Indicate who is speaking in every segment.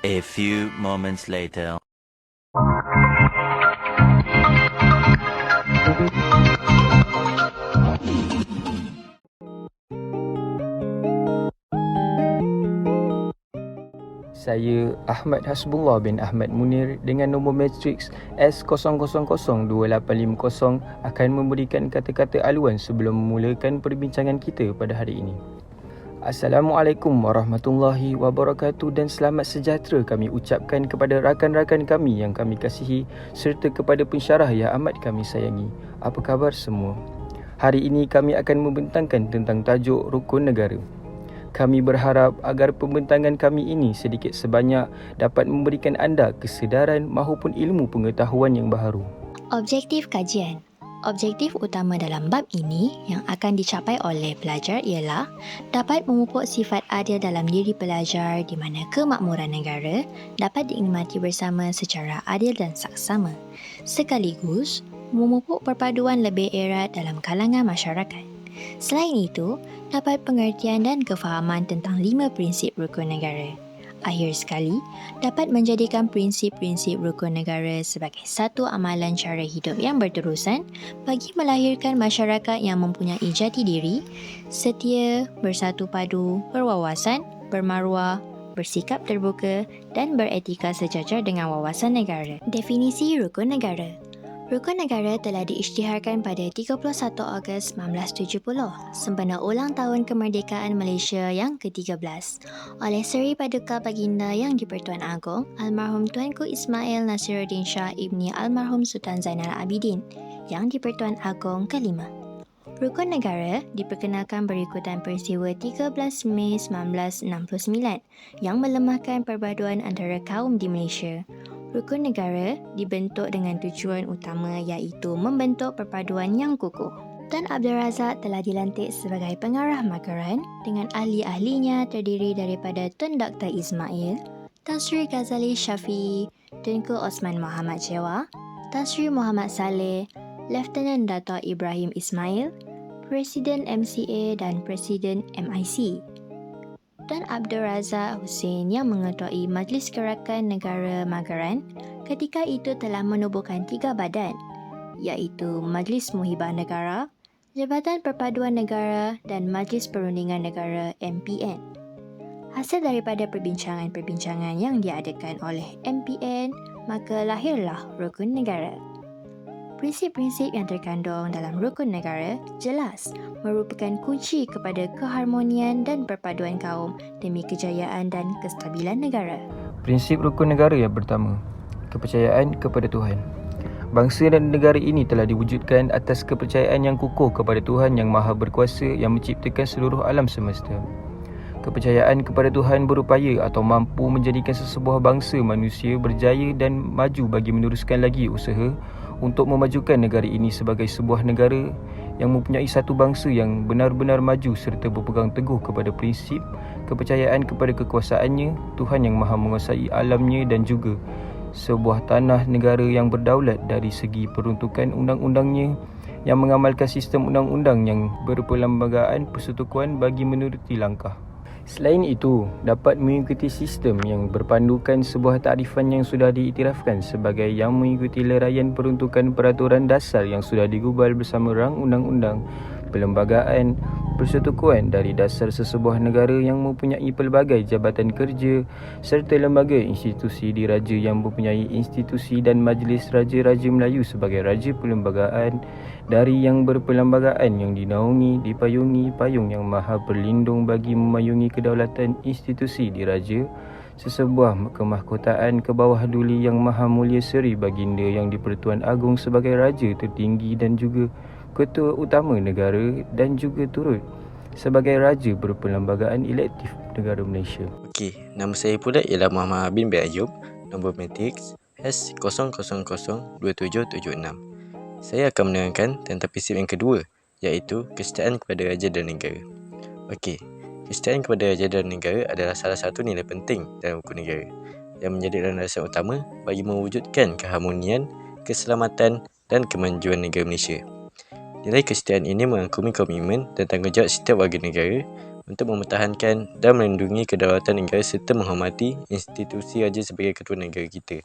Speaker 1: A few moments later.
Speaker 2: Saya Ahmad Hasbullah bin Ahmad Munir dengan nombor matriks S000285 akan memberikan kata-kata aluan sebelum memulakan perbincangan kita pada hari ini. Assalamualaikum warahmatullahi wabarakatuh dan selamat sejahtera kami ucapkan kepada rakan-rakan kami yang kami kasihi serta kepada pensyarah yang amat kami sayangi. Apa khabar semua? Hari ini kami akan membentangkan tentang tajuk Rukun Negara. Kami berharap agar pembentangan kami ini sedikit sebanyak dapat memberikan anda kesedaran mahupun ilmu pengetahuan yang baharu.
Speaker 3: Objektif kajian. Objektif utama dalam bab ini yang akan dicapai oleh pelajar ialah dapat memupuk sifat adil dalam diri pelajar di mana kemakmuran negara dapat dinikmati bersama secara adil dan saksama, sekaligus memupuk perpaduan lebih erat dalam kalangan masyarakat. Selain itu, dapat pengertian dan kefahaman tentang 5 prinsip rukun negara. Akhir sekali, dapat menjadikan prinsip-prinsip rukun negara sebagai satu amalan cara hidup yang berterusan bagi melahirkan masyarakat yang mempunyai jati diri, setia, bersatu padu, berwawasan, bermaruah, bersikap terbuka dan beretika sejajar dengan wawasan negara. Definisi rukun negara. Rukun negara telah diisytiharkan pada 31 Ogos 1970 sempena ulang tahun kemerdekaan Malaysia yang ke-13 oleh Seri Paduka Baginda Yang di-Pertuan Agong Almarhum Tuanku Ismail Nasiruddin Shah Ibni Almarhum Sultan Zainal Abidin Yang di-Pertuan Agong ke-5. Rukun negara diperkenalkan berikutan peristiwa 13 Mei 1969 yang melemahkan perpaduan antara kaum di Malaysia. Rukun negara dibentuk dengan tujuan utama iaitu membentuk perpaduan yang kukuh. Tan Abdul Razak telah dilantik sebagai pengarah makaran dengan ahli-ahlinya terdiri daripada Tun Dr. Ismail, Tan Sri Ghazali Syafiee, Tunku Osman Muhammad Jewa, Tan Sri Muhammad Saleh, Lieutenant Dato' Ibrahim Ismail, Presiden MCA dan Presiden MIC. Dan Abdul Razak Hussein yang mengetuai Majlis Gerakan Negara Magaran ketika itu telah menubuhkan 3 badan iaitu Majlis Muhibah Negara, Jabatan Perpaduan Negara dan Majlis Perundingan Negara MPN. Hasil daripada perbincangan-perbincangan yang diadakan oleh MPN, maka lahirlah Rukun Negara. Prinsip-prinsip yang terkandung dalam rukun negara jelas merupakan kunci kepada keharmonian dan perpaduan kaum demi kejayaan dan kestabilan negara.
Speaker 2: Prinsip rukun negara yang pertama, kepercayaan kepada Tuhan. Bangsa dan negara ini telah diwujudkan atas kepercayaan yang kukuh kepada Tuhan yang Maha Berkuasa yang menciptakan seluruh alam semesta. Kepercayaan kepada Tuhan berupaya atau mampu menjadikan sesebuah bangsa manusia berjaya dan maju bagi meneruskan lagi usaha untuk memajukan negara ini sebagai sebuah negara yang mempunyai satu bangsa yang benar-benar maju serta berpegang teguh kepada prinsip kepercayaan kepada kekuasaannya, Tuhan yang Maha menguasai alamnya dan juga sebuah tanah negara yang berdaulat dari segi peruntukan undang-undangnya yang mengamalkan sistem undang-undang yang berperlembagaan persekutuan bagi menuruti langkah. Selain itu, dapat mengikuti sistem yang berpandukan sebuah takrifan yang sudah diiktirafkan sebagai yang mengikuti leraian peruntukan peraturan dasar yang sudah digubal bersama rang undang-undang perlembagaan persekutuan dari dasar sesebuah negara yang mempunyai pelbagai jabatan kerja serta lembaga institusi diraja yang mempunyai institusi dan majlis Raja-Raja Melayu sebagai raja perlembagaan dari yang berperlembagaan yang dinaungi dipayungi payung yang maha berlindung bagi memayungi kedaulatan institusi diraja sesebuah kemahkotaan ke bawah duli yang maha mulia Seri Baginda Yang di-Pertuan Agong sebagai raja tertinggi dan juga ketua utama negara dan juga turut sebagai raja berperlembagaan elektif negara Malaysia.
Speaker 4: Okey, nama saya pula ialah Muhammad bin Ayub, nombor matriks S002776. Saya akan menerangkan tentang prinsip yang kedua iaitu kesetiaan kepada raja dan negara. Okey, kesetiaan kepada raja dan negara adalah salah satu nilai penting dalam rukun negara yang menjadi landasan utama bagi mewujudkan keharmonian, keselamatan dan kemajuan negara Malaysia. Nilai kesetiaan ini merangkumi komitmen dan tanggungjawab setiap warga negara untuk mempertahankan dan melindungi kedaulatan negara serta menghormati institusi raja sebagai ketua negara kita.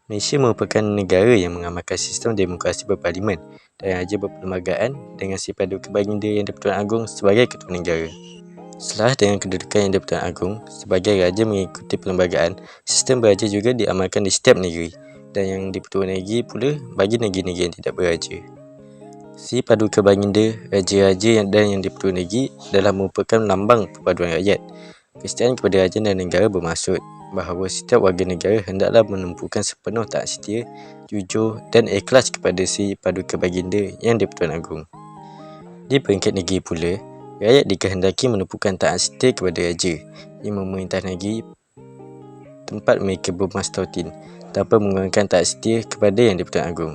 Speaker 4: Malaysia merupakan negara yang mengamalkan sistem demokrasi berparlimen dan raja berperlembagaan dengan si Paduka Baginda Yang di-Pertuan Agong sebagai ketua negara. Setelah dengan kedudukan Yang di-Pertuan Agong sebagai raja mengikuti perlembagaan, sistem beraja juga diamalkan di setiap negeri dan Yang di-Pertuan Negeri pula bagi negeri-negeri yang tidak beraja. Si Paduka Baginda, Raja-Raja dan Yang di-Pertuan Negeri adalah merupakan lambang perpaduan rakyat. Kesetiaan kepada raja dan negara bermaksud bahawa setiap warga negara hendaklah menumpukan sepenuh taat setia, jujur dan ikhlas kepada si Paduka Baginda Yang di-Pertuan Agong. Di peringkat negeri pula, rakyat dikehendaki menumpukan taat setia kepada raja yang memerintah negeri tempat mereka bermastautin tanpa mengurangkan taat setia kepada Yang di-Pertuan Agong.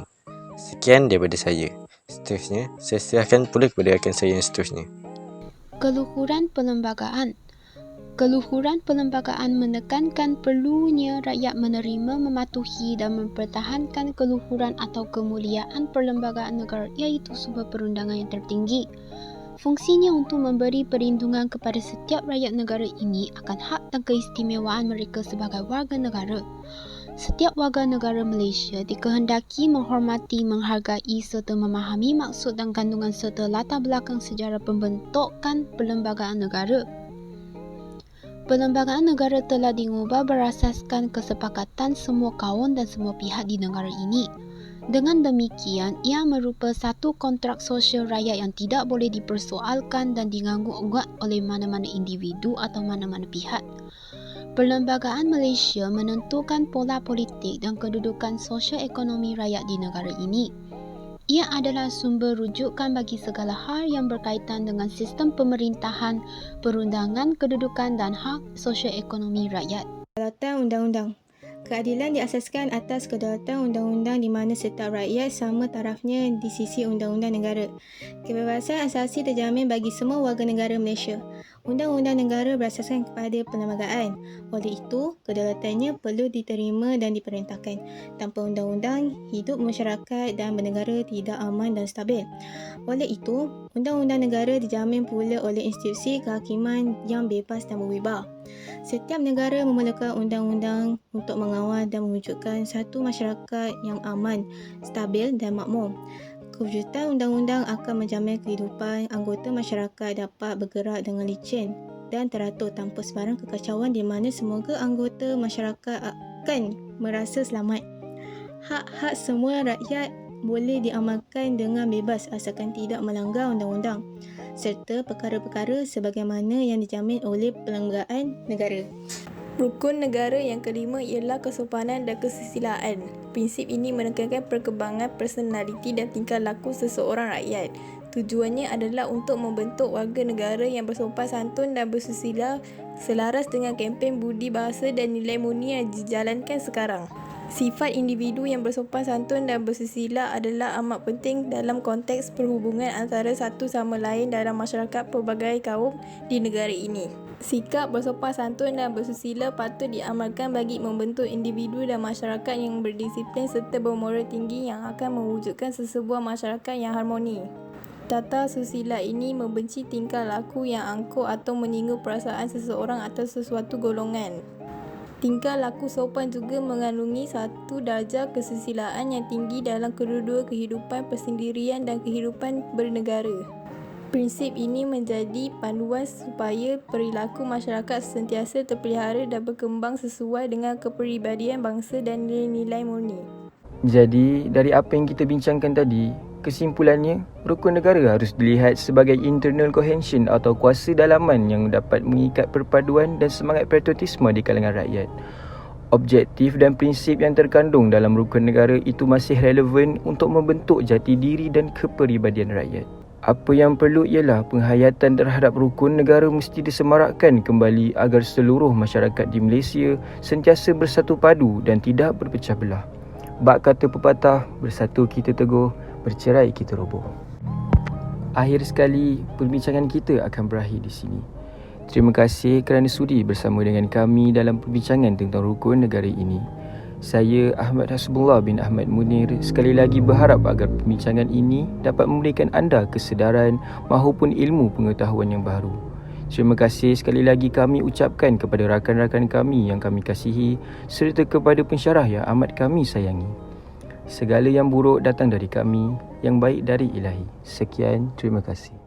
Speaker 4: Sekian daripada saya. Seterusnya, saya serahkan pula kepada rakan saya yang seterusnya.
Speaker 5: Keluhuran perlembagaan. Keluhuran perlembagaan menekankan perlunya rakyat menerima, mematuhi dan mempertahankan keluhuran atau kemuliaan perlembagaan negara, iaitu sumber perundangan yang tertinggi. Fungsinya untuk memberi perlindungan kepada setiap rakyat negara ini akan hak dan keistimewaan mereka sebagai warga negara. Setiap warga negara Malaysia dikehendaki menghormati, menghargai serta memahami maksud dan kandungan serta latar belakang sejarah pembentukan perlembagaan negara. Perlembagaan negara telah diubah berasaskan kesepakatan semua kaum dan semua pihak di negara ini. Dengan demikian, ia merupakan satu kontrak sosial rakyat yang tidak boleh dipersoalkan dan diganggu-gugat oleh mana-mana individu atau mana-mana pihak. Perlembagaan Malaysia menentukan pola politik dan kedudukan sosial ekonomi rakyat di negara ini. Ia adalah sumber rujukan bagi segala hal yang berkaitan dengan sistem pemerintahan, perundangan, kedudukan dan hak sosial ekonomi rakyat.
Speaker 6: Kedaulatan undang-undang. Keadilan diasaskan atas kedaulatan undang-undang di mana setiap rakyat sama tarafnya di sisi undang-undang negara. Kebebasan asasi terjamin bagi semua warga negara Malaysia. Undang-undang negara berasaskan kepada perlembagaan. Oleh itu, kedaulatannya perlu diterima dan diperintahkan. Tanpa undang-undang, hidup masyarakat dan bernegara tidak aman dan stabil. Oleh itu, undang-undang negara dijamin pula oleh institusi kehakiman yang bebas dan berwibawa. Setiap negara memerlukan undang-undang untuk mengawal dan mewujudkan satu masyarakat yang aman, stabil dan makmur. Kewujudan undang-undang akan menjamin kehidupan anggota masyarakat dapat bergerak dengan licin dan teratur tanpa sebarang kekacauan di mana semoga anggota masyarakat akan merasa selamat. Hak-hak semua rakyat boleh diamalkan dengan bebas asalkan tidak melanggar undang-undang serta perkara-perkara sebagaimana yang dijamin oleh perlembagaan negara.
Speaker 7: Rukun negara yang kelima ialah kesopanan dan kesusilaan. Prinsip ini menekankan perkembangan personaliti dan tingkah laku seseorang rakyat. Tujuannya adalah untuk membentuk warga negara yang bersopan santun dan bersusila selaras dengan kempen budi bahasa dan nilai murni yang dijalankan sekarang. Sifat individu yang bersopan santun dan bersusila adalah amat penting dalam konteks perhubungan antara satu sama lain dalam masyarakat pelbagai kaum di negara ini. Sikap bersopan santun dan bersusila patut diamalkan bagi membentuk individu dan masyarakat yang berdisiplin serta bermoral tinggi yang akan mewujudkan sesebuah masyarakat yang harmoni. Tata susila ini membenci tingkah laku yang angkuh atau menyinggung perasaan seseorang atau sesuatu golongan. Tingkah laku sopan juga mengandungi satu darjah kesusilaan yang tinggi dalam kedua-dua kehidupan persendirian dan kehidupan bernegara. Prinsip ini menjadi panduan supaya perilaku masyarakat sentiasa terpelihara dan berkembang sesuai dengan kepribadian bangsa dan nilai-nilai murni.
Speaker 2: Jadi, dari apa yang kita bincangkan tadi, kesimpulannya, rukun negara harus dilihat sebagai internal cohesion atau kuasa dalaman yang dapat mengikat perpaduan dan semangat patriotisme di kalangan rakyat. Objektif dan prinsip yang terkandung dalam rukun negara itu masih relevan untuk membentuk jati diri dan kepribadian rakyat. Apa yang perlu ialah penghayatan terhadap rukun negara mesti disemarakkan kembali agar seluruh masyarakat di Malaysia sentiasa bersatu padu dan tidak berpecah belah. Bak kata pepatah, bersatu kita teguh, bercerai kita roboh. Akhir sekali, perbincangan kita akan berakhir di sini. Terima kasih kerana sudi bersama dengan kami dalam perbincangan tentang rukun negara ini. Saya Ahmad Hasbullah bin Ahmad Munir sekali lagi berharap agar perbincangan ini dapat memberikan anda kesedaran maupun ilmu pengetahuan yang baru. Terima kasih sekali lagi kami ucapkan kepada rakan-rakan kami yang kami kasihi serta kepada pensyarah yang amat kami sayangi. Segala yang buruk datang dari kami, yang baik dari Ilahi. Sekian, terima kasih.